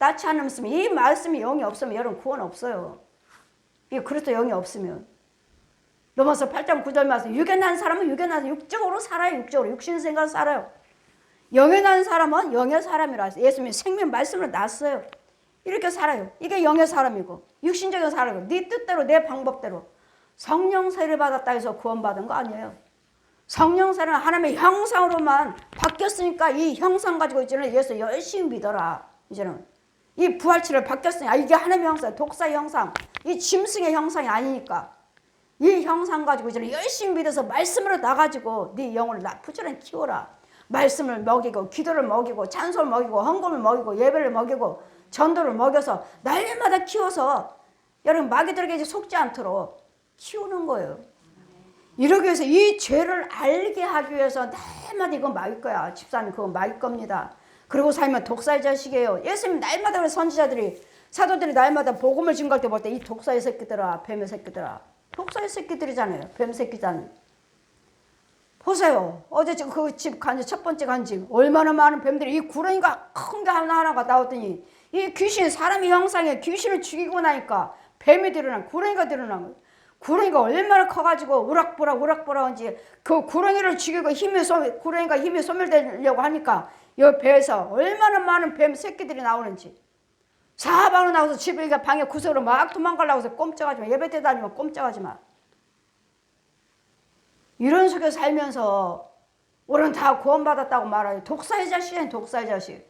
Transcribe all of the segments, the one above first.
낳지 않으면 이 말씀이 영이 없으면 여러분 구원 없어요. 이 그리스도 영이 없으면. 로마서 8장 9절 말씀 육에 난 사람은 육에 나서 육적으로 살아요. 육적으로 육신 생각 살아요. 영에 난 사람은 영의 사람이라 했어요. 예수님이 생명 말씀으로 낳았어요. 이렇게 살아요. 이게 영의 사람이고 육신적인 사람이고 네 뜻대로 내 방법대로 성령 세례 받았다 해서 구원받은 거 아니에요. 성령 세례는 하나님의 형상으로만 바뀌었으니까 이 형상 가지고 이제는 예수 열심히 믿어라. 이제는 이 부활체를 바뀌었으니까 이게 하나님의 형상, 독사의 형상, 이 짐승의 형상이 아니니까 이 형상 가지고 이제는 열심히 믿어서 말씀으로 나가지고 네 영을 부지런히 키워라. 말씀을 먹이고 기도를 먹이고 찬송을 먹이고 헌금을 먹이고 예배를 먹이고 전도를 먹여서 날마다 키워서 여러분 마귀들에게 이제 속지 않도록 키우는 거예요. 이러기 위해서 이 죄를 알게 하기 위해서 날마다 이건 마귀 거야. 집사님 그건 마귀 겁니다. 그리고 살면 독사의 자식이에요. 예수님 날마다 선지자들이 사도들이 날마다 복음을 증거할 때 볼 때 이 독사의 새끼들아 뱀의 새끼들아 독사의 새끼들이잖아요. 뱀 새끼잖아요. 보세요. 어제 그 집 간지 첫 번째 간지 얼마나 많은 뱀들이 이 구렁이가 큰 게 하나하나가 나왔더니 이 귀신 사람의 형상에 귀신을 죽이고 나니까 뱀이 드러난 구렁이가 드러난 거예요. 구렁이가 얼마나 커가지고 우락부락한지 그 구렁이를 죽이고 구렁이가 힘이 소멸되려고 하니까 이 배에서 얼마나 많은 뱀 새끼들이 나오는지 사방으로 나와서 집에 방에 구석으로 막 도망가려고 해서 꼼짝하지 마. 예배 때 다니면 꼼짝하지 마. 이런 속에 살면서 우리는 다 구원받았다고 말해요. 독사의 자식이에요. 독사의 자식.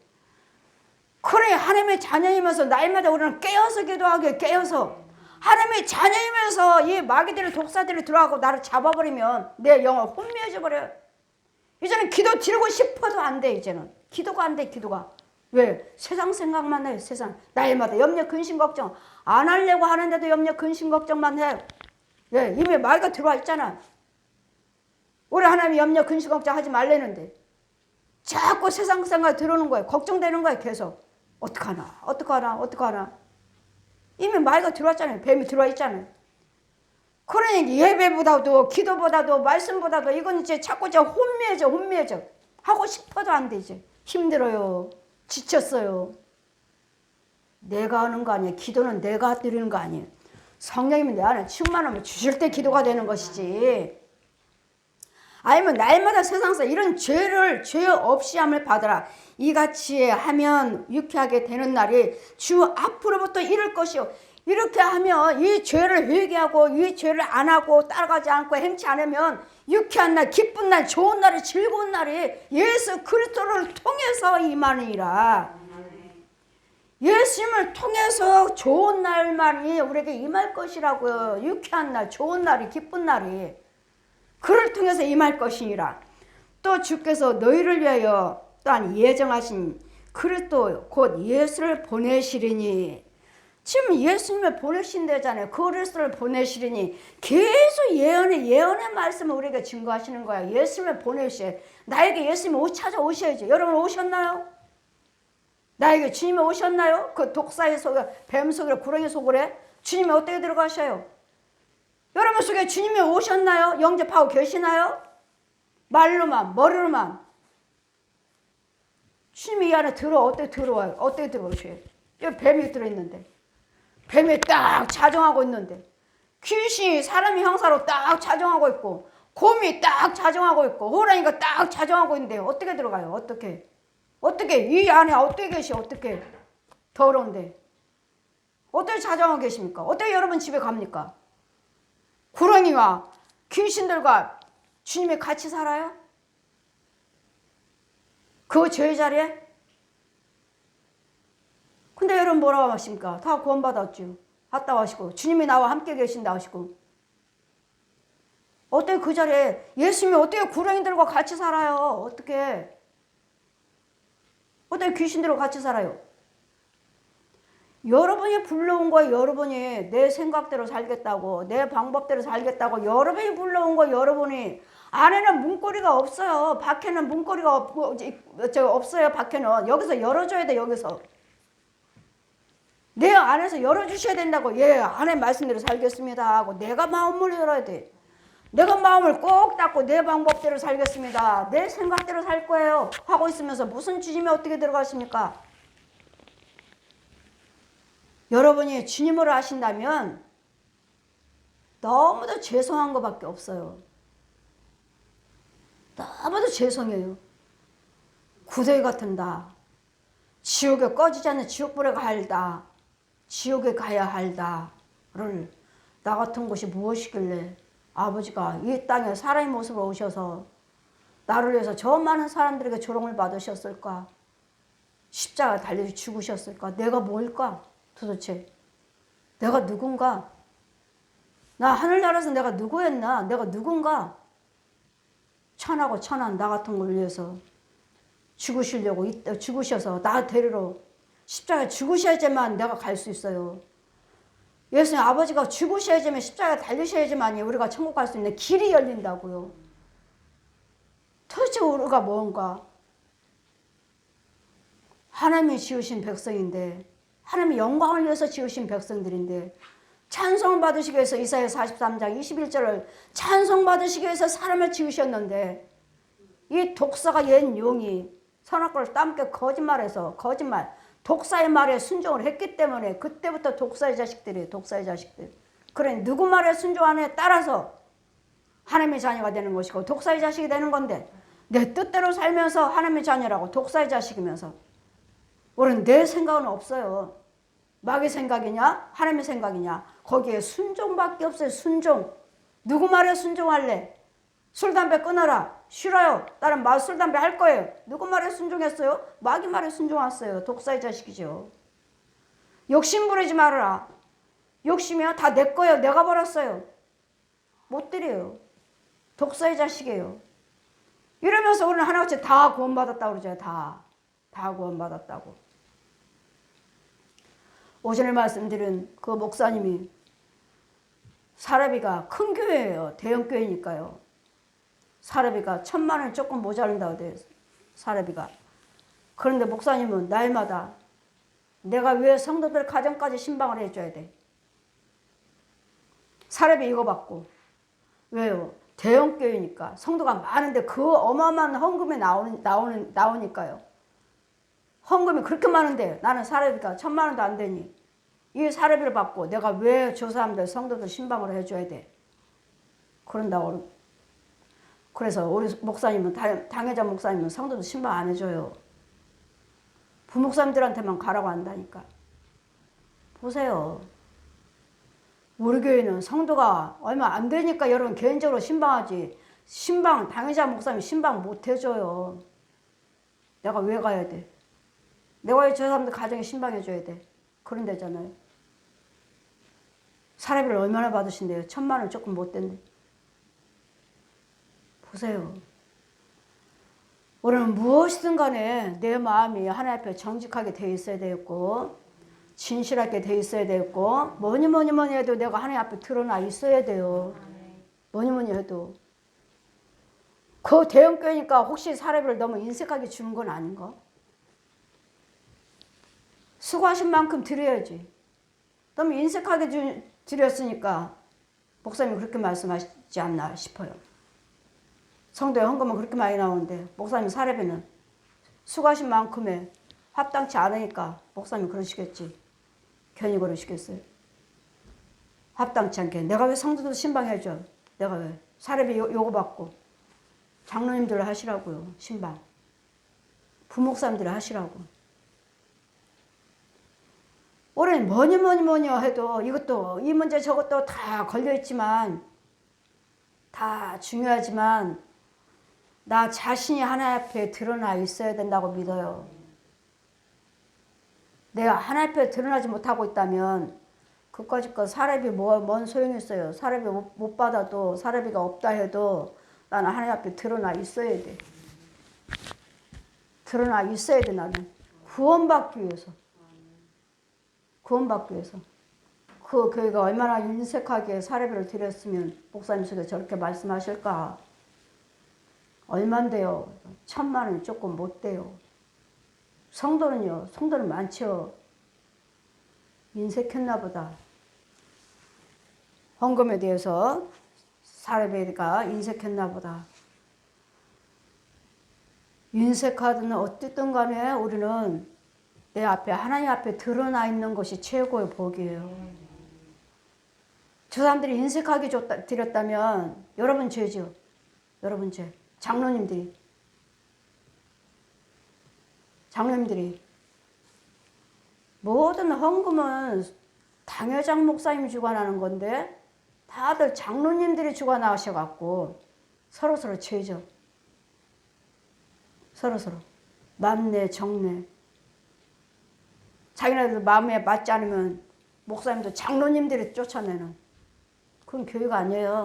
그래 하나님의 자녀이면서 날마다 우리는 깨어서 기도하게 깨어서 하나님의 자녀이면서 이 마귀들이 독사들이 들어가고 나를 잡아버리면 내 영을 혼미해져 버려요. 이제는 기도 드리고 싶어도 안 돼. 이제는 기도가 안 돼. 기도가. 왜? 세상 생각만 해요. 세상. 날마다 염려 근심 걱정 안 하려고 하는데도 염려 근심 걱정만 해요. 왜? 이미 마귀가 들어와 있잖아. 우리 하나님 염려 근심 걱정 하지 말라는데 자꾸 세상 생각 들어오는 거예요. 걱정되는 거예요. 계속. 어떡하나. 이미 마귀가 들어왔잖아요. 뱀이 들어와 있잖아요. 그러니 예배보다도 기도보다도 말씀보다도 이건 이제 자꾸 혼미해져. 하고 싶어도 안 돼. 이제 힘들어요. 지쳤어요. 내가 하는 거 아니에요. 기도는 내가 드리는 거 아니에요. 성령님은 내 안에 충만하면 주실 때 기도가 되는 것이지. 아니면 날마다 세상에서 이런 죄 없이 함을 받아라. 이같이 하면 유쾌하게 되는 날이 주 앞으로부터 이를 것이요. 이렇게 하면 이 죄를 회개하고 이 죄를 안 하고 따라가지 않고 행치 않으면 유쾌한 날, 기쁜 날, 좋은 날이 즐거운 날이 예수 그리스도를 통해서 임하느니라. 예수님을 통해서 좋은 날만이 우리에게 임할 것이라고요. 유쾌한 날, 좋은 날이, 기쁜 날이. 그를 통해서 임할 것이니라. 또 주께서 너희를 위하여 또한 예정하신 그리스도 곧 예수를 보내시리니 지금 예수님을 보내신다잖아요. 그리스도를 보내시리니 계속 예언의 말씀을 우리에게 증거하시는 거야. 예수님을 보내셔. 나에게 예수님이 찾아오셔야지. 여러분 오셨나요? 나에게 주님이 오셨나요? 그 독사의 속에 뱀 속에 구렁이 속에 주님이 어떻게 들어가셔요? 여러분 속에 주님이 오셨나요? 영접하고 계시나요? 말로만 머리로만 주님이 이 안에 어떻게 들어와요? 어떻게 들어오셔요? 여기 뱀이 들어있는데 뱀이 딱 자정하고 있는데 귀신이 사람의 형사로 딱 자정하고 있고 곰이 딱 자정하고 있고 호랑이가 딱 자정하고 있는데 어떻게 들어가요? 어떻게 이 안에 어떻게 계셔? 어떻게 더러운데 어떻게 자정하고 계십니까? 어떻게 여러분 집에 갑니까? 구렁이와 귀신들과 주님이 같이 살아요? 그 죄의 자리에? 근데 여러분 뭐라고 하십니까? 다 구원받았죠. 갔다 하시고 주님이 나와 함께 계신다 하시고 어떻게 그 자리에 예수님이 어떻게 구렁이들과 같이 살아요? 어떻게 귀신들과 같이 살아요? 여러분이 불러온 거예요. 여러분이 내 생각대로 살겠다고 내 방법대로 살겠다고 여러분이 불러온 거 여러분이 안에는 문고리가 없어요. 밖에는 문고리가 없어요. 밖에는 여기서 열어줘야 돼. 여기서 내 안에서 열어주셔야 된다고. 예, 안에 말씀대로 살겠습니다 하고 내가 마음을 열어야 돼. 내가 마음을 꼭 닫고 내 방법대로 살겠습니다. 내 생각대로 살 거예요 하고 있으면서 무슨 주님이 어떻게 들어가십니까? 여러분이 주님으로 하신다면 너무도 죄송한 것밖에 없어요. 너무도 죄송해요. 구더기 같은 나, 지옥에 꺼지지 않는 지옥불에 갈다, 지옥에 가야 할다를 나 같은 것이 무엇이길래 아버지가 이 땅에 사람의 모습으로 오셔서 나를 위해서 저 많은 사람들에게 조롱을 받으셨을까? 십자가 달려 죽으셨을까? 내가 뭘까? 도대체 내가 누군가? 나 하늘나라에서 내가 누구였나? 내가 누군가? 천하고 천한 나 같은 걸 위해서 죽으시려고 죽으셔서 나 데리러 십자가에 죽으셔야지만 내가 갈 수 있어요. 예수님 아버지가 죽으셔야지만 십자가에 달리셔야지만 우리가 천국 갈 수 있는 길이 열린다고요. 도대체 우리가 뭔가? 하나님이 지으신 백성인데, 하나님의 영광을 위해서 지으신 백성들인데, 찬송 받으시기 위해서 이사야 43장 21절을 찬송 받으시기 위해서 사람을 지으셨는데, 이 독사가 옛 용이 선악과를 따먹게 거짓말해서 독사의 말에 순종을 했기 때문에 그때부터 독사의 자식들이에요. 독사의 자식들. 그래 누구 말에 순종하느냐에 따라서 하나님의 자녀가 되는 것이고 독사의 자식이 되는 건데, 내 뜻대로 살면서 하나님의 자녀라고 독사의 자식이면서 우리는 내 생각은 없어요. 마귀의 생각이냐 하나님의 생각이냐 거기에 순종밖에 없어요. 순종. 누구 말에 순종할래? 술 담배 끊어라. 싫어요. 나는 술 담배 할 거예요. 누구 말에 순종했어요? 마귀 말에 순종했어요. 독사의 자식이죠. 욕심 부리지 말아라. 욕심이요? 다 내 거예요. 내가 벌었어요. 못 드려요. 독사의 자식이에요. 이러면서 우리는 하나같이 다 구원받았다고 그러죠. 다 구원받았다고. 오전에 말씀드린 그 목사님이 사라비가 큰 교회예요. 대형 교회니까요. 사라비가 1,000,000원 조금 모자른다고 돼요. 사라비가. 그런데 목사님은 날마다 내가 왜 성도들 가정까지 신방을 해줘야 돼? 사라비 이거 받고. 왜요? 대형 교회니까 성도가 많은데 그 어마어마한 헌금이 나오니까요. 헌금이 그렇게 많은데 나는 사례비가 1,000,000원도 안 되니 이 사례비를 받고 내가 왜 저 사람들 성도들 신방을 해줘야 돼? 그런다고. 그래서 우리 목사님은 당회자 목사님은 성도들 신방 안 해줘요. 부목사님들한테만 가라고 한다니까. 보세요. 우리 교회는 성도가 얼마 안 되니까 여러분 개인적으로 신방하지. 신방 당회자 목사님 신방 못 해줘요. 내가 왜 가야 돼? 내가 왜 저 사람들 가정에 신방해줘야 돼? 그런 데잖아요. 사례비를 얼마나 받으신대요? 1,000,000원 조금 못 된대. 보세요. 우리는 무엇이든 간에 내 마음이 하나님 앞에 정직하게 돼 있어야 되겠고 진실하게 돼 있어야 되겠고 뭐니 해도 내가 하나님 앞에 드러나 있어야 돼요. 뭐니 해도. 그 대형교회니까 혹시 사례비를 너무 인색하게 주는 건 아닌가? 수고하신 만큼 드려야지. 너무 인색하게 드렸으니까 목사님이 그렇게 말씀하시지 않나 싶어요. 성도의 헌금은 그렇게 많이 나오는데 목사님 사례비는 수고하신 만큼에 합당치 않으니까 목사님 그러시겠지. 괜히 그러시겠어요. 합당치 않게. 내가 왜 성도들 신방해줘? 내가 왜? 사례비 요구받고 장로님들 하시라고요. 신방. 부목사님들 하시라고. 올해는 뭐니 해도 이것도 이 문제 저것도 다 걸려있지만 다 중요하지만 나 자신이 하나님 앞에 드러나 있어야 된다고 믿어요. 내가 하나님 앞에 드러나지 못하고 있다면 그까짓 사례비 뭔 소용이 있어요. 사례비 못 받아도 사례비가 없다 해도 나는 하나님 앞에 드러나 있어야 돼. 드러나 있어야 돼. 나는 구원받기 위해서. 구원받기 위해서. 그 교회가 얼마나 인색하게 사례비를 드렸으면 목사님 속에 저렇게 말씀하실까. 얼만데요? 1,000,000원 조금 못 돼요. 성도는요. 성도는 많죠. 인색했나 보다. 헌금에 대해서 사례비가 인색했나 보다. 인색하든 어쨌든 간에 우리는 내 앞에 하나님 앞에 드러나 있는 것이 최고의 복이에요. 저 사람들이 인색하게 드렸다면 여러분 죄죠. 여러분 죄. 장로님들이 모든 헌금은 당회장 목사님이 주관하는 건데 다들 장로님들이 주관하셔갖고 서로서로 죄죠. 서로서로 만내 정내. 자기네들 마음에 맞지 않으면 목사님도 장로님들이 쫓아내는 그건 교회가 아니에요.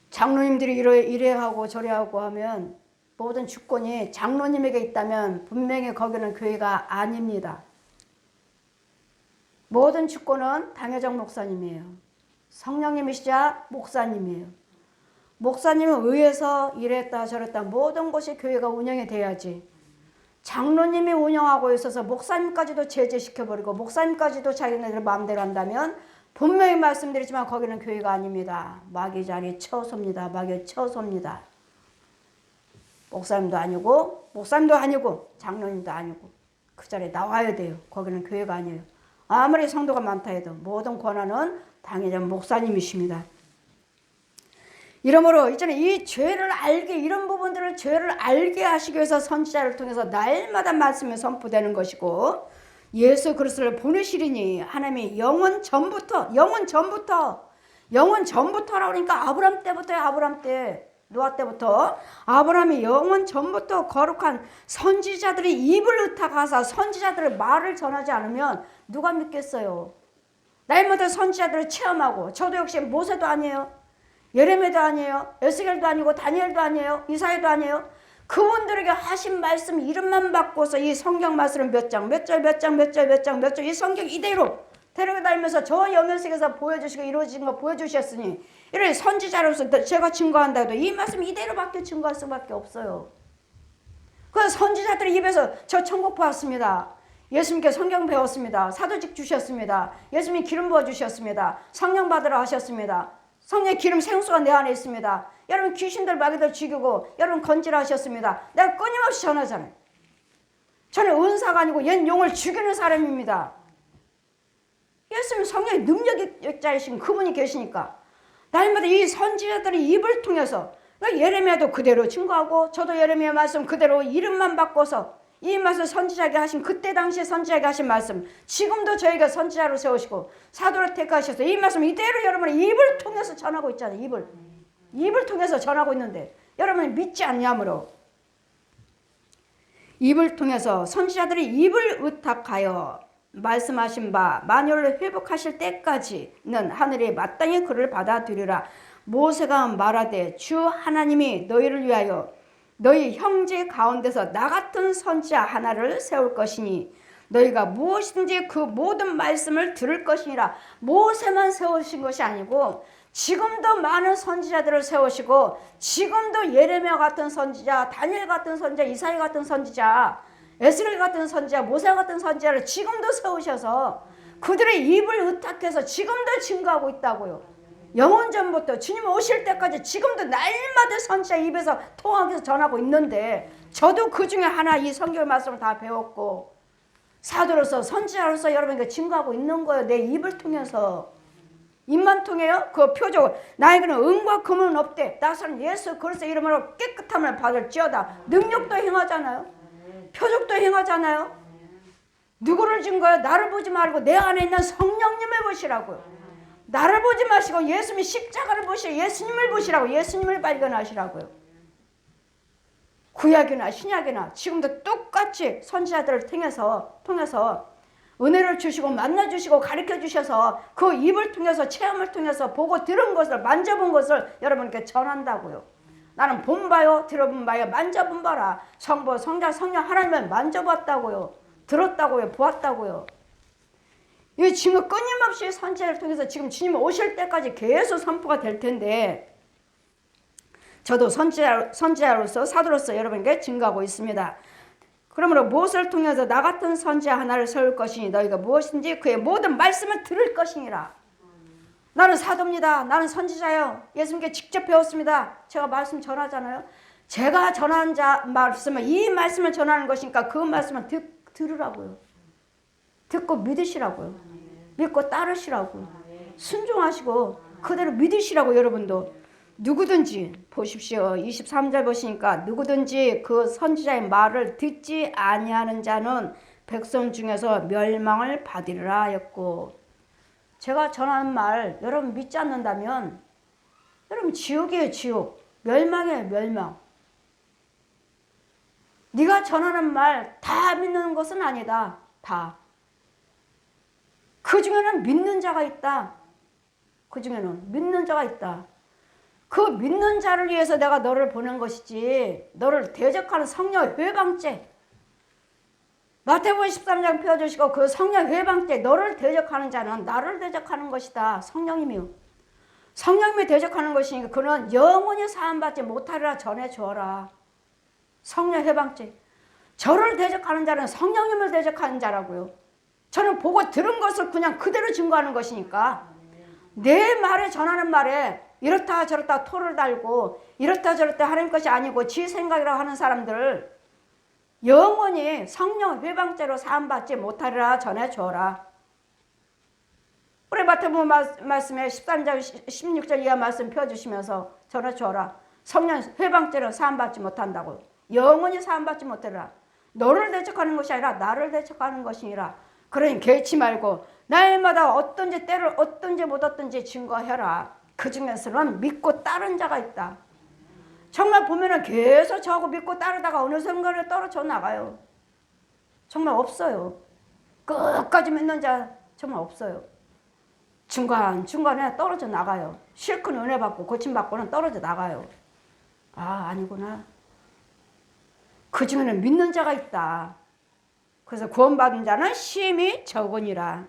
장로님들이 이래 하고 저래 하고 하면 모든 주권이 장로님에게 있다면 분명히 거기는 교회가 아닙니다. 모든 주권은 당회장 목사님이에요. 성령님이시자 목사님이에요. 목사님은 의해서 이랬다 저랬다 모든 것이 교회가 운영이 돼야지. 장로님이 운영하고 있어서 목사님까지도 제재시켜버리고 목사님까지도 자기네들 마음대로 한다면 분명히 말씀드리지만 거기는 교회가 아닙니다. 마귀 자리 처소입니다. 마귀 처소입니다. 목사님도 아니고 장로님도 아니고 그 자리에 나와야 돼요. 거기는 교회가 아니에요. 아무리 성도가 많다 해도 모든 권한은 당회장 목사님이십니다. 이러므로 이제는 이 죄를 알게 이런 부분들을 죄를 알게 하시기 위해서 선지자를 통해서 날마다 말씀이 선포되는 것이고 예수 그리스도를 보내시리니 하나님이 영원 전부터라고 그러니까 아브람 때부터요. 아브람 때 노아 때부터 아브라함이 영원 전부터 거룩한 선지자들이 입을 의탁하사 선지자들의 말을 전하지 않으면 누가 믿겠어요. 날마다 선지자들을 체험하고 저도 역시 모세도 아니에요. 예레미야도 아니에요. 에스겔도 아니고 다니엘도 아니에요. 이사야도 아니에요. 그분들에게 하신 말씀 이름만 바꿔서 이 성경 말씀을 몇 장 이 성경 이대로 데려다니면서 저 영역에서 보여주시고 이루어진 거 보여주셨으니 이런 선지자로서 제가 증거한다 해도 이 말씀 이대로밖에 증거할 수밖에 없어요. 그 선지자들의 입에서 저 천국 보았습니다. 예수님께 성경 배웠습니다. 사도직 주셨습니다. 예수님 기름 부어주셨습니다. 성령 받으러 하셨습니다. 성령의 기름 생수가 내 안에 있습니다. 여러분 귀신들 마귀들 죽이고 여러분 건지라 하셨습니다. 내가 끊임없이 전하잖아요. 저는 은사가 아니고 옛 용을 죽이는 사람입니다. 예수님 성령의 능력자이신 그분이 계시니까 날마다 이 선지자들의 입을 통해서 예레미야도 그대로 증거하고 저도 예레미야 말씀 그대로 이름만 바꿔서 이 말씀 선지자에게 하신 그때 당시에 선지자에게 하신 말씀 지금도 저희가 선지자로 세우시고 사도를 택하셔서 이 말씀 이대로 여러분의 입을 통해서 전하고 있잖아요. 입을 통해서 전하고 있는데 여러분이 믿지 않냐므로 입을 통해서 선지자들이 입을 의탁하여 말씀하신 바 만유를 회복하실 때까지는 하늘이 마땅히 그를 받아들이라. 모세가 말하되 주 하나님이 너희를 위하여 너희 형제 가운데서 나 같은 선지자 하나를 세울 것이니 너희가 무엇이든지 그 모든 말씀을 들을 것이니라. 모세만 세우신 것이 아니고 지금도 많은 선지자들을 세우시고 지금도 예레미야 같은 선지자, 다니엘 같은 선지자, 이사야 같은 선지자, 에스겔 같은 선지자, 모세 같은 선지자를 지금도 세우셔서 그들의 입을 의탁해서 지금도 증거하고 있다고요. 영원 전부터 주님 오실 때까지 지금도 날마다 선지자 입에서 통하면서 전하고 있는데 저도 그 중에 하나 이 성경 말씀을 다 배웠고 사도로서 선지자로서 여러분에게 증거하고 있는 거예요. 내 입을 통해서. 입만 통해요? 그 표적을 나에게는 은과 금은 없대. 나서는 예수 그리스도 이름으로 깨끗함을 받을지어다. 능력도 행하잖아요. 표적도 행하잖아요. 누구를 증거해요? 나를 보지 말고 내 안에 있는 성령님을 보시라고요. 나를 보지 마시고 예수님의 십자가를 보시고 예수님을 보시라고. 예수님을 발견하시라고요. 구약이나 신약이나 지금도 똑같이 선지자들을 통해서 은혜를 주시고 만나주시고 가르쳐주셔서 그 입을 통해서 체험을 통해서 보고 들은 것을 만져본 것을 여러분께 전한다고요. 나는 본 바요 들어본 바요 만져본 바라. 성부 성자 성령 하나님을 만져봤다고요. 들었다고요. 보았다고요. 이 지금 끊임없이 선지자를 통해서 지금 주님 오실 때까지 계속 선포가 될 텐데 저도 선지자로서 사도로서 여러분에게 증거하고 있습니다. 그러므로 무엇을 통해서 나 같은 선지자 하나를 세울 것이니 너희가 무엇인지 그의 모든 말씀을 들을 것이니라. 나는 사도입니다. 나는 선지자요. 예수님께 직접 배웠습니다. 제가 말씀 전하잖아요. 제가 전하는 말씀을 이 말씀을 전하는 것이니까 그 말씀을 들으라고요. 듣고 믿으시라고요. 믿고 따르시라고. 순종하시고 그대로 믿으시라고. 여러분도 누구든지 보십시오. 23절 보시니까 누구든지 그 선지자의 말을 듣지 아니하는 자는 백성 중에서 멸망을 받으리라 하였고, 제가 전하는 말 여러분 믿지 않는다면 여러분 지옥이에요. 지옥. 멸망이에요. 멸망. 네가 전하는 말 다 믿는 것은 아니다. 다. 그 중에는 믿는 자가 있다. 그 중에는 믿는 자가 있다. 그 믿는 자를 위해서 내가 너를 보낸 것이지, 너를 대적하는 성령 회방죄, 마태복음 13장 펴주시고 그 성령 회방죄, 너를 대적하는 자는 나를 대적하는 것이다. 성령이며 성령님이 대적하는 것이니까 그는 영원히 사함받지 못하리라 전해주어라. 성령 회방죄. 저를 대적하는 자는 성령님을 대적하는 자라고요. 저는 보고 들은 것을 그냥 그대로 증거하는 것이니까 내 말에 전하는 말에 이렇다 저렇다 토를 달고 이렇다 저렇다 하는 것이 아니고 지 생각이라고 하는 사람들을 영원히 성령 회방죄로 사함받지 못하리라 전해주어라. 우리 마태복음 말씀에 13장 16절 이하 말씀 펴주시면서 전해주어라. 성령 회방죄로 사함받지 못한다고. 영원히 사함받지 못하리라. 너를 대적하는 것이 아니라 나를 대적하는 것이니라. 그러니 개의치 말고 날마다 어떤지 때를 어떤지 못 어떤지 증거해라. 그 중에서는 믿고 따른 자가 있다. 정말 보면은 계속 저하고 믿고 따르다가 어느 순간에 떨어져 나가요. 정말 없어요. 끝까지 믿는 자 정말 없어요. 중간에 떨어져 나가요. 실컷 은혜 받고 고침받고는 떨어져 나가요. 아, 아니구나. 그 중에는 믿는 자가 있다. 그래서 구원받은 자는 심히 적으니라.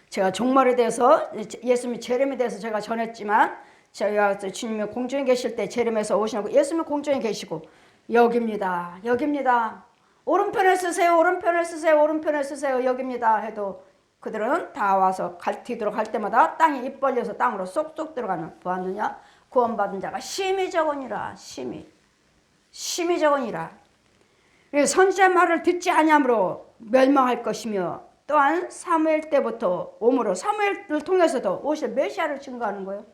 제가 종말에 대해서 예수님이 재림에 대해서 제가 전했지만, 제가 주님이 공중에 계실 때 재림에서 오시고 예수님이 공중에 계시고 여기입니다. 여기입니다. 오른편에 쓰세요. 오른편에 쓰세요. 오른편에 쓰세요. 여기입니다. 해도 그들은 다 와서 뒤로 갈 때마다 땅에 입 벌려서 땅으로 쏙쏙 들어가는, 보았느냐? 구원받은 자가 심히 적으니라. 심히 적으니라. 선지자 말을 듣지 아니함으로 멸망할 것이며, 또한 사무엘 때부터 오므로 사무엘을 통해서도 오실 메시아를 증거하는 거예요.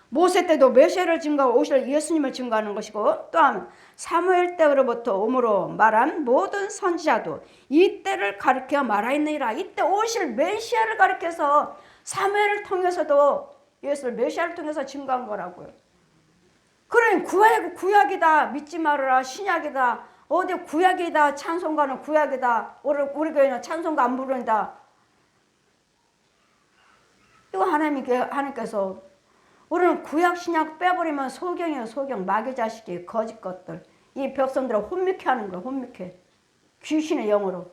모세 때도 메시아를 증거하고 오실 예수님을 증거하는 것이고, 또한 사무엘 때로부터 오므로 말한 모든 선지자도 이 때를 가리켜 말하였느니라. 이때 오실 메시아를 가리켜서 사무엘을 통해서도 예수를 메시아를 통해서 증거한 거라고요. 그러니 구약이다 믿지 말아라. 신약이다. 어디 구약이다. 찬송가는 구약이다. 우리 교회는 찬송가 안 부른다. 이거 하나님께서 우리는 구약 신약 빼버리면 소경이에요. 소경. 마귀 자식이 거짓 것들. 이 백성들을 혼미케 하는 거예요. 혼미케. 귀신의 영으로.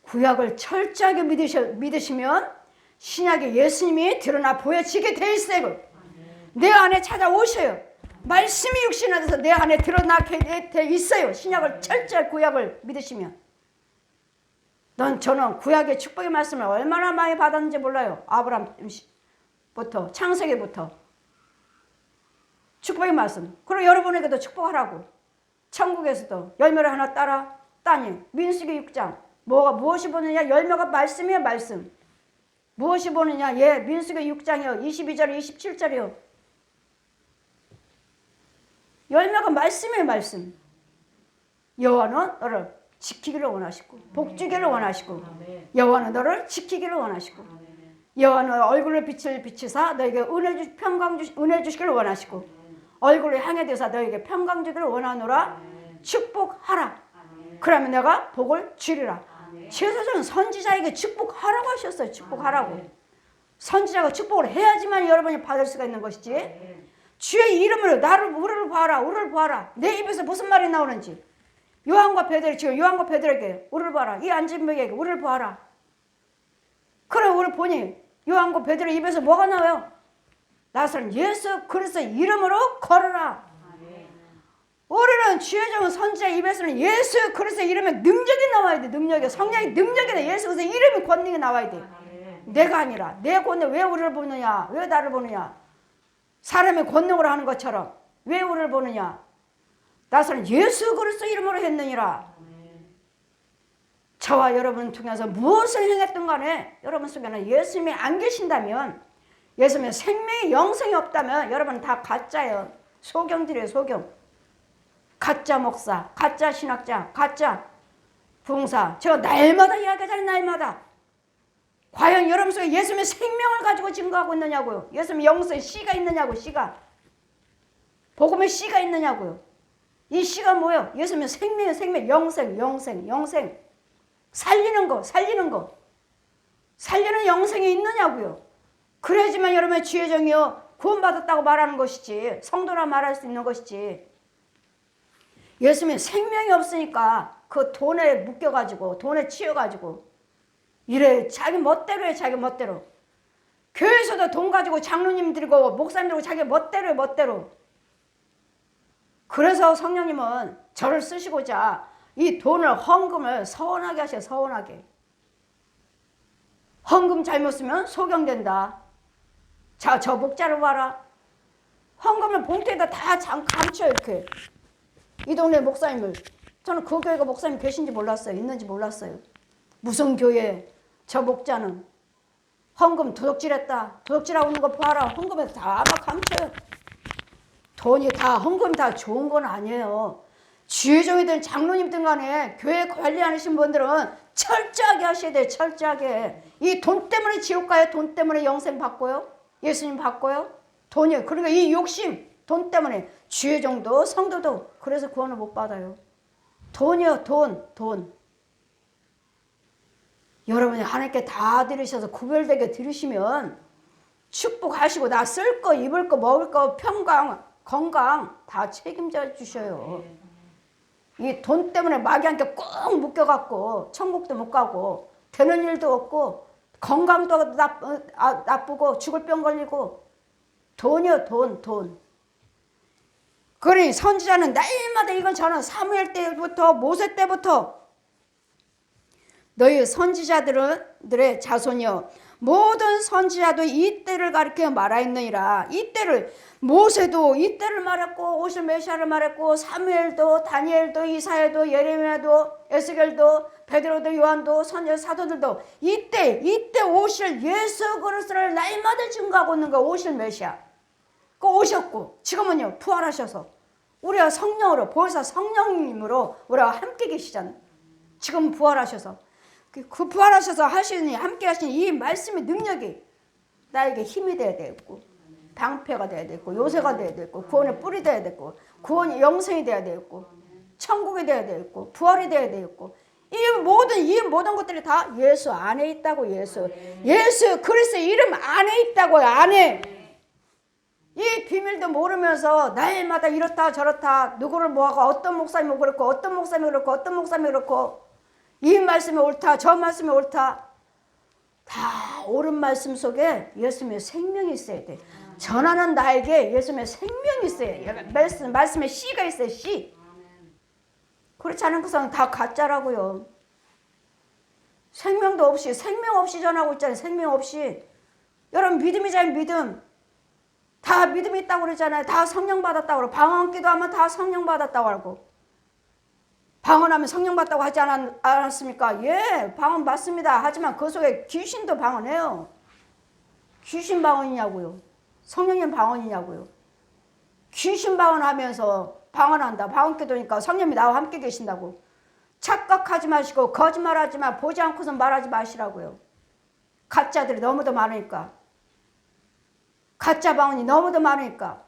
구약을 철저하게 믿으시면 신약의 예수님이 드러나 보여지게 돼 있어요. 내 안에 찾아오셔요. 말씀이 육신화 돼서 내 안에 드러나게 돼 있어요. 신약을 철저히 구약을 믿으시면. 저는 구약의 축복의 말씀을 얼마나 많이 받았는지 몰라요. 아브라함부터 창세기부터 축복의 말씀. 그리고 여러분에게도 축복하라고. 천국에서도 열매를 하나 따라 따니. 민수기 6장. 무엇이 보느냐? 열매가 말씀이에요. 말씀. 무엇이 보느냐? 민수기 6장이요. 22절 27절이요. 열매가 말씀이에요. 말씀. 여호와는 너를 지키기를 원하시고 복주기를 원하시고, 여호와는 너를 지키기를 원하시고, 여호와는 얼굴을 비치사 너에게 은혜 주시기를 원하시고, 얼굴을 향해 대사 너에게 평강 주기를 원하노라. 축복하라. 그러면 내가 복을 주리라. 제사장은 선지자에게 축복하라고 하셨어요. 축복하라고. 선지자가 축복을 해야지만 여러분이 받을 수가 있는 것이지. 주의 이름으로 우리를 봐라. 우리를 봐라. 내 입에서 무슨 말이 나오는지. 요한과 베드로, 지금 요한과 베드로에게 우리를 봐라. 이 앉은 분에게 우리를 봐라. 그래, 우리 보니 요한과 베드로 입에서 뭐가 나와요? 나서는 예수 그리스도 이름으로 걸어라. 우리는 주의 종 선지자 입에서는 예수 그리스도 이름에 능력이 나와야 돼. 능력이, 성령의 능력이 돼. 예수 그리스도 이름이 권능이 나와야 돼. 내가 아니라. 내 권능. 왜 우리를 보느냐? 왜 나를 보느냐? 사람의 권능으로 하는 것처럼 왜 우리를 보느냐? 나서는 예수 그리스도 이름으로 했느니라. 저와 여러분 통해서 무엇을 행했든 간에 여러분 속에는 예수님이 안 계신다면, 예수님의 생명의 영성이 없다면 여러분 다 가짜예요. 소경들이에요, 소경. 가짜 목사, 가짜 신학자, 가짜 부흥사. 제가 날마다 이야기하잖아요, 날마다. 과연 여러분 속에 예수님의 생명을 가지고 증거하고 있느냐고요. 예수님의 영성의 씨가 있느냐고, 씨가. 복음의 씨가 있느냐고요. 이 씨가 뭐예요? 예수님의 생명의 생명, 영생. 살리는 거. 살리는 영생이 있느냐고요. 그래야지만 여러분의 주의 종이요 구원받았다고 말하는 것이지, 성도라 말할 수 있는 것이지. 예수님의 생명이 없으니까 그 돈에 묶여가지고, 돈에 치여가지고 이래 자기 멋대로 해, 자기 멋대로. 교회에서도 돈 가지고 장로님 들고 목사님 들고 자기 멋대로 해, 멋대로. 그래서 성령님은 저를 쓰시고자 이 돈을, 헌금을 서운하게 하셔, 서운하게. 헌금 잘못 쓰면 소경된다. 자, 저 목자를 봐라. 헌금을 봉투에다 다 감춰, 이렇게. 이 동네 목사님을. 저는 그 교회가 목사님 계신지 몰랐어요. 있는지 몰랐어요. 무슨 교회, 저 목자는 헌금 도둑질했다. 도둑질하고 있는 거 봐라. 헌금에 다 막 감춰요. 돈이 다, 헌금 다 좋은 건 아니에요. 주의종이든 장로님든 간에 교회 관리하시는 분들은 철저하게 하셔야 돼요. 철저하게. 이 돈 때문에 지옥 가요? 돈 때문에 영생 받고요? 예수님 받고요? 돈이요. 그러니까 이 욕심, 돈 때문에 주의종도 성도도 그래서 구원을 못 받아요. 돈이요. 돈. 여러분이 하나님께 다 드리셔서 구별되게 드리시면 축복하시고 나 쓸 거, 입을 거, 먹을 거, 평강, 건강 다 책임져 주셔요. 이 돈 때문에 마귀한테 꼭 묶여갖고 천국도 못 가고 되는 일도 없고 건강도 나쁘고 죽을 병 걸리고 돈이요, 돈. 그러니 선지자는 날마다 이건 저는 사무엘 때부터 모세 때부터 너희 선지자들의 자손이여 모든 선지자도 이 때를 가리켜 말하였느니라. 이 때를 모세도 이 때를 말했고 오실 메시아를 말했고 사무엘도 다니엘도 이사야도 예레미야도 에스겔도 베드로도 요한도 선지자 사도들도 이때 오실 예수 그리스도를 날마다 증거하고 있는 거. 오실 메시아 그 오셨고 지금은요 부활하셔서 우리가 성령으로 보혜사 성령님으로 우리가 함께 계시잖아요. 지금 부활하셔서 그 부활하셔서 하시니 함께 하시니 이 말씀의 능력이 나에게 힘이 돼야 되겠고 방패가 돼야 되겠고 요새가 돼야 되겠고 구원의 뿔이 돼야 되겠고 구원의 영생이 돼야 되겠고 천국이 돼야 되겠고 부활이 돼야 되겠고 이 모든 것들이 다 예수 안에 있다고. 예수 그리스도의 이름 안에 있다고요. 안에. 이 비밀도 모르면서 날마다 이렇다 저렇다 누구를 뭐하고 어떤 목사님이 그렇고 어떤 목사님이 그렇고 어떤 목사님이 그렇고 이 말씀이 옳다 저 말씀이 옳다 다 옳은 말씀 속에 예수님의 생명이 있어야 돼. 전하는 나에게 예수님의 생명이 있어야 돼. 말씀에 씨가 있어요. 씨. 그렇지 않은 것은 다 가짜라고요. 생명도 없이 생명 없이 전하고 있잖아요. 생명 없이. 여러분 믿음이잖아요. 믿음. 다 믿음이 있다고 그러잖아요. 다 성령 받았다고 그러고 방언 기도하면 다 성령 받았다고 하고 방언하면 성령 받다고 하지 않았습니까? 예, 방언 받습니다. 하지만 그 속에 귀신도 방언해요. 귀신 방언이냐고요. 성령님 방언이냐고요. 귀신 방언하면서 방언한다. 방언 기도니까 성령이 나와 함께 계신다고. 착각하지 마시고 거짓말하지 마. 보지 않고서 말하지 마시라고요. 가짜들이 너무도 많으니까. 가짜 방언이 너무도 많으니까.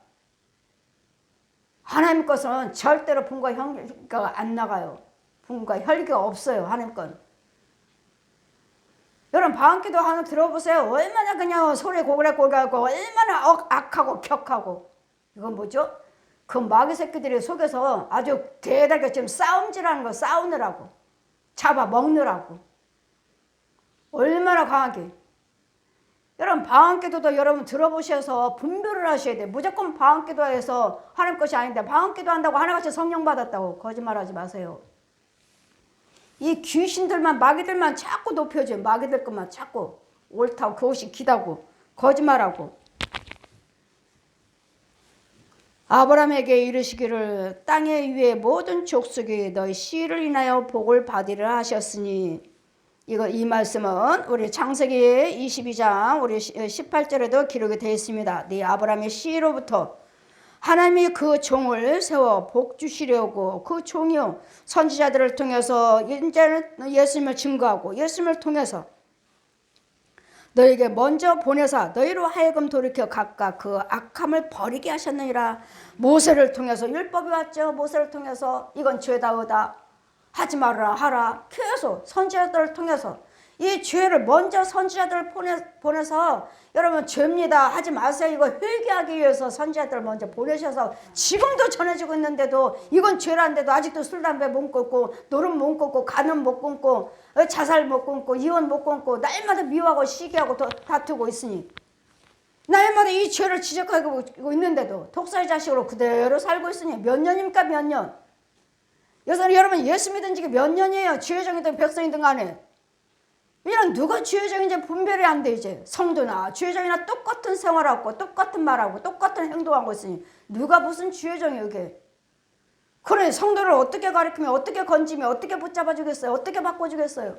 하나님 것은 절대로 분과 혈기가 안 나가요. 분과 혈기가 없어요. 하나님 건. 여러분 방언기도 하나 들어보세요. 얼마나 그냥 소리 고글고글하고 얼마나 악하고 격하고. 이건 뭐죠? 그 마귀 새끼들이 속에서 아주 대단하게 지금 싸움질하는 거. 싸우느라고. 잡아먹느라고. 얼마나 강하게. 여러분 방언기도도 여러분 들어보셔서 분별을 하셔야 돼요. 무조건 방언기도해서 하나님 것이 아닌데 방언기도 한다고 하나같이 성령 받았다고 거짓말하지 마세요. 이 귀신들만 마귀들만 자꾸 높여줘요. 마귀들 것만 자꾸 옳다고 그것이 기다고 거짓말하고. 아브라함에게 이르시기를 땅의 위의 모든 족속이 너희 씨를 인하여 복을 받으리라 하셨으니 이 말씀은 우리 창세기 22장 우리 18절에도 기록이 되어 있습니다. 네 아브라함의 씨로부터 하나님이 그 종을 세워 복 주시려고 그 종이요 선지자들을 통해서 이제는 예수님을 증거하고 예수님을 통해서 너에게 먼저 보내사 너희로 하여금 돌이켜 각각 그 악함을 버리게 하셨느니라. 모세를 통해서 율법이 왔죠. 모세를 통해서 이건 죄다 의다 하지 말아라 하라. 계속 선지자들을 통해서 이 죄를 먼저 선지자들을 보내서 여러분 죄입니다 하지 마세요. 이거 회개하기 위해서 선지자들을 먼저 보내셔서 지금도 전해지고 있는데도 이건 죄라는데도 아직도 술 담배 못 끊고 노름 못 끊고 간음 못 끊고 자살 못 끊고 이혼 못 끊고 날마다 미워하고 시기하고 다투고 있으니 날마다 이 죄를 지적하고 있는데도 독사의 자식으로 그대로 살고 있으니 몇 년입니까? 몇 년? 여러분 예수 믿은 지가 몇 년이에요? 주의종이든 백성이든 간에 이런 누가 주의종인지 분별이 안 돼. 이제 성도나 주의종이나 똑같은 생활하고 똑같은 말하고 똑같은 행동하고 있으니 누가 무슨 주의종이에요 이게. 그래 성도를 어떻게 가르치며 어떻게 건지며 어떻게 붙잡아 주겠어요? 어떻게 바꿔 주겠어요?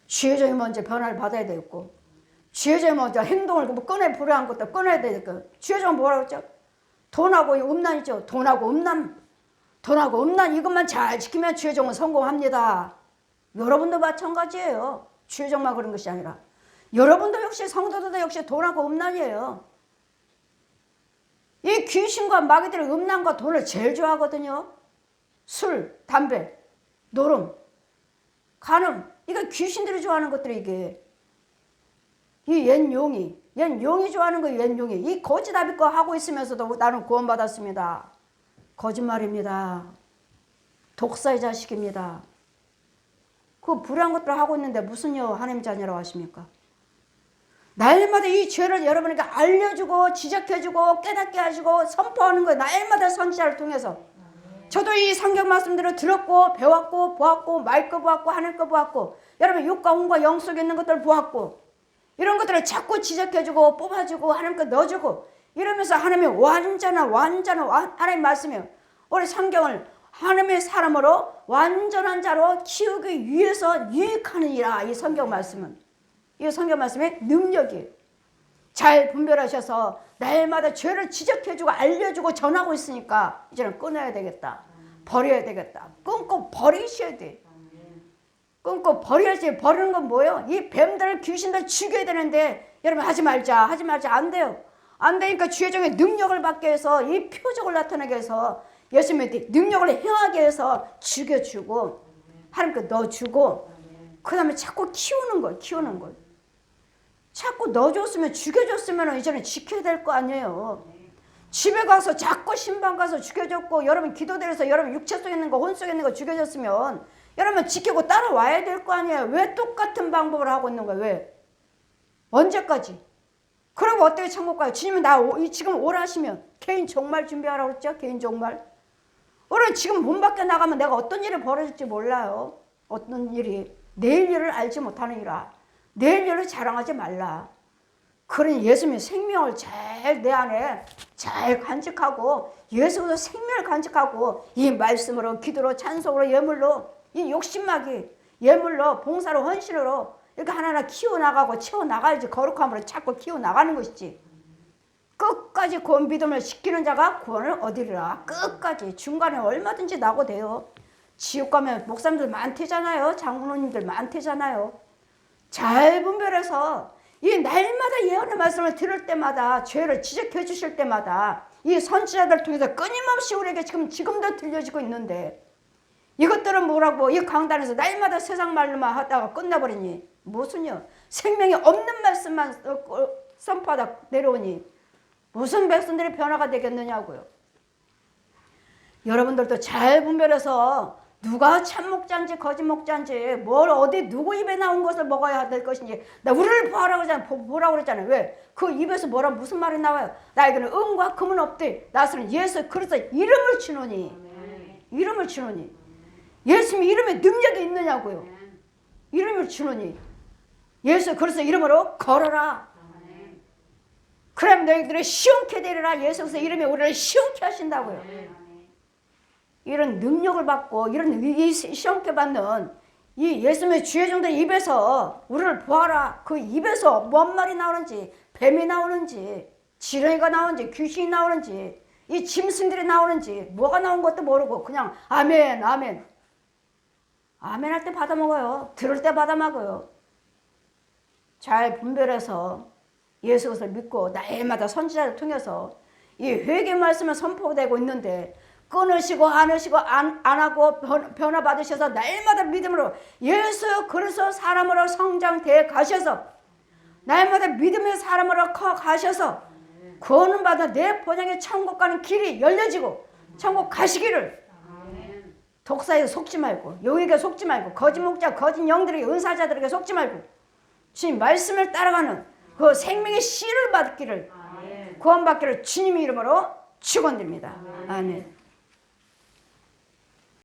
주의종이 먼저 변화를 받아야 되겠고 주의종이 먼저 행동을 꺼내 불행한 것도 꺼내야 되니까 주의종은 뭐라고 했죠? 돈하고 음란이죠. 돈하고 음란 이것만 잘 지키면 주의종은 성공합니다. 여러분도 마찬가지예요. 주의종만 그런 것이 아니라 여러분도 역시 성도들도 역시 돈하고 음란이에요. 이 귀신과 마귀들이 음란과 돈을 제일 좋아하거든요. 술, 담배, 노름, 간음 이거 귀신들이 좋아하는 것들이 이게 이 옛 용이 좋아하는 거예요. 옛 용이 이 거짓 아비 거 하고 있으면서도 나는 구원받았습니다. 거짓말입니다. 독사의 자식입니다. 그 불의한 것들을 하고 있는데 무슨요 하나님 자녀라고 하십니까? 날마다 이 죄를 여러분에게 알려주고 지적해주고 깨닫게 하시고 선포하는 거예요. 날마다 선지자를 통해서. 저도 이 성경 말씀들을 들었고 배웠고 보았고 말 거 보았고 하늘 거 보았고 여러분 육과 혼과 영 속에 있는 것들을 보았고 이런 것들을 자꾸 지적해주고 뽑아주고 하나님께 넣어주고 이러면서 하나님이 완전한 하나님 말씀이에요. 우리 성경을 하나님의 사람으로 완전한 자로 키우기 위해서 유익하느니라. 이 성경 말씀은 이 성경 말씀의 능력이 잘 분별하셔서 날마다 죄를 지적해주고 알려주고 전하고 있으니까 이제는 끊어야 되겠다. 버려야 되겠다. 끊고 버리셔야 돼. 끊고 버려야지. 버리는 건 뭐예요? 이 뱀들 귀신들 죽여야 되는데 여러분 하지 말자 안 돼요. 안 되니까 주의종의 능력을 받게 해서 이 표적을 나타나게 해서 예수님의 능력을 행하게 해서 죽여주고 하나님께 넣어주고 그 다음에 자꾸 키우는 걸 자꾸 넣어줬으면 죽여줬으면 이제는 지켜야 될 거 아니에요. 집에 가서 자꾸 신방 가서 죽여줬고 여러분 기도대에서 여러분 육체 속에 있는 거 혼 속에 있는 거 죽여줬으면 여러분 지키고 따라와야 될 거 아니에요. 왜 똑같은 방법을 하고 있는 거예요? 왜? 언제까지? 그리고 어떻게 천국 가요? 주님은 나 지금 오라시면 개인 종말 준비하라고 했죠? 개인 종말. 오늘 지금 문 밖에 나가면 내가 어떤 일이 벌어질지 몰라요. 어떤 일이. 내일 일을 알지 못하느니라. 내일 일을 자랑하지 말라. 그러니 예수님의 생명을 잘 내 안에 잘 간직하고 예수로 생명을 간직하고 이 말씀으로 기도로 찬송으로 예물로 이 욕심마귀 예물로 봉사로 헌신으로 이렇게 하나하나 키워나가고 채워나가야지. 거룩함으로 자꾸 키워나가는 것이지. 끝까지 구원 믿음을 지키는 자가 구원을 얻으리라. 끝까지. 중간에 얼마든지 나고 돼요. 지옥 가면 목사님들 많대잖아요. 장로님들 많대잖아요. 잘 분별해서 이 날마다 예언의 말씀을 들을 때마다 죄를 지적해 주실 때마다 이 선지자들 통해서 끊임없이 우리에게 지금도 들려지고 있는데 이것들은 뭐라고 이 강단에서 날마다 세상 말로만 하다가 끝나버리니 무슨요? 생명이 없는 말씀만 선포하다 내려오니 무슨 백성들이 변화가 되겠느냐고요. 여러분들도 잘 분별해서 누가 참 목자인지 거짓 목자인지 뭘 어디 누구 입에 나온 것을 먹어야 될 것인지 나 우리를 보라고 그러잖아요. 왜? 그 입에서 뭐라 무슨 말이 나와요? 나에게는 은과 금은 없대. 나서는 예수 그리스도 이름을 주노니. 이름을 주노니. 예수님 이름에 능력이 있느냐고요. 이름을 주노니. 예수 그리스도 이름으로 걸어라. 그럼 너희들이 시원케 되리라. 예수께서 이름이 우리를 시원케 하신다고요. 이런 능력을 받고 이런 이 시원케 받는 이 예수님의 주의 종들 입에서 우리를 보아라. 그 입에서 뭔 말이 나오는지, 뱀이 나오는지, 지렁이가 나오는지, 귀신이 나오는지, 이 짐승들이 나오는지, 뭐가 나온 것도 모르고 그냥 아멘, 아멘. 아멘 할 때 받아먹어요. 들을 때 받아먹어요. 잘 분별해서 예수를 믿고 날마다 선지자를 통해서 이 회개 말씀을 선포되고 있는데 끊으시고 안 하시고 안 하고 변화 받으셔서 날마다 믿음으로 예수 그리스도 사람으로 성장되어 가셔서 날마다 믿음의 사람으로 커 가셔서 구원을 받아 내 본향의 천국 가는 길이 열려지고 천국 가시기를 독사에 속지 말고 용에게 속지 말고 거짓 목자 거짓 영들에게 은사자들에게 속지 말고 주님 말씀을 따라가는 그 생명의 씨를 받기를 구원받기를 주님의 이름으로 축원드립니다. 아멘.